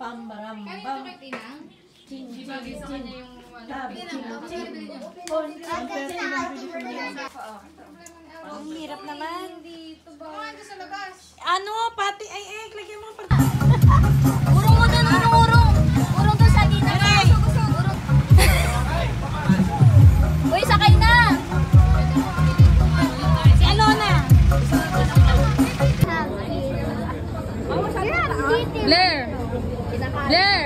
Pambaram. Kaya ito kay Tinang? Hindi ba sa kanya yung Ang hirap naman. dito ba? Ito sa labas. Ano? Pati, ay, lagyan mo pa. Urong mo doon, urong. Urong doon sa dina. Urong. Uy, sakay na. Si Alona. Blair! Blair!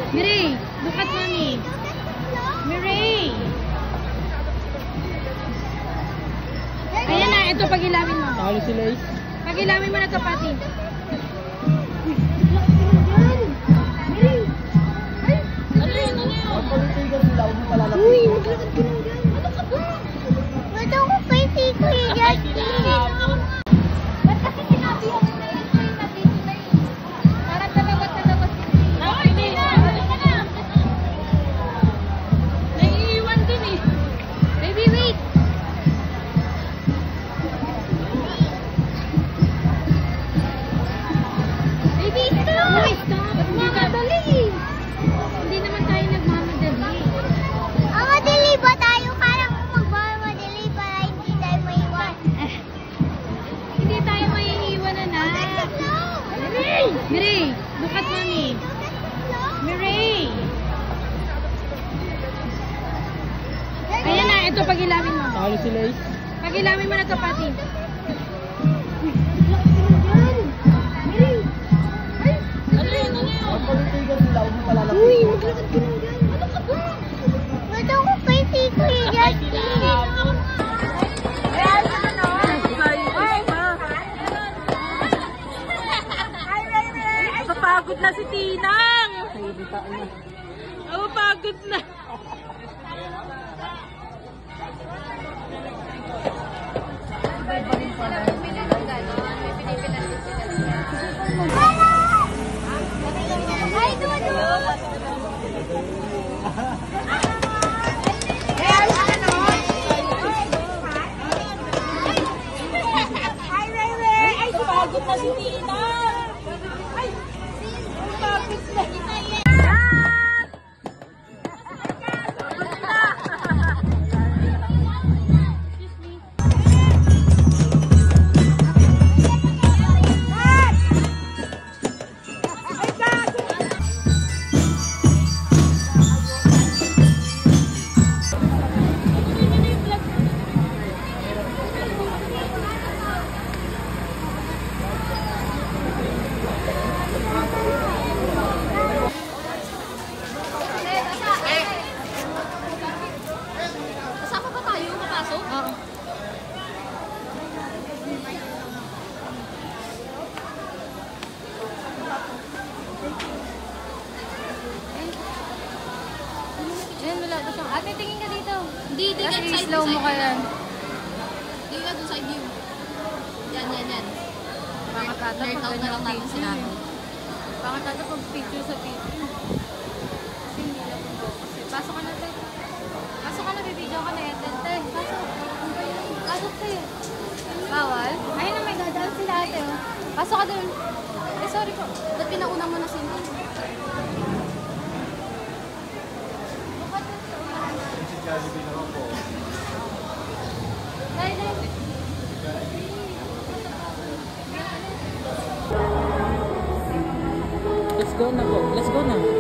Miray, look at mommy. Miray. Ayan na, ito pagilamin mo. Talo sila eh. Pagilamin mo na ito, Pati. Ano yun? Ang pagkitigan nila, huwag mo palalapit. Uy, maglakad ka lang dyan. Ano ka ba? Ba't ako kay Tiko yung dyan? Ba't kasi sinabihan mo na yun ko yung nandito na yun? Parang talawat. Hindi na. Naiiwan din eh. Baby, wait! Baby, stop! Uy, stop. Magmamadali! Hindi naman tayo nagmamadali. Ang madali ba tayo? Parang magmamadali para hindi tayo maiwan. Hindi tayo maiiwan na na. Miray, look at mommy. Miray. Ayan na, ito pagilamin mo. Talo sila eh. Pagilamin mo na ito, Pati. Ano yun? Ang pagkitigan nila, huwag mo palalapit. Uy, maglakad ka lang dyan. Ano ka ba? Ba't ako kay Tiko yung dyan? Napapagod na si Tinang. Napapagod na. Ay, dulo! Napapagod na si Tinang. Ay, napapagod na. Hindi, Tapos side i-slow mo ka yan. Hindi ka doon side view. Yan. Baka tata Learn pag out na ganyan lang natin picture. sinabi. Baka tata pag picture sa picture. Kasi hindi na kung kasi. Pasok ka na, te. Pasok ka na, bibidyo ka na, Ethel, te. Pasok. Pasok, te. Bawal? Ayun na, may dadaan sila, ate, oh. Pasok ka dun. Eh, sorry po. Ba't pinauna mo na sino? Si Jollibee naman po. Dahil, Let's go na po. Let's go na.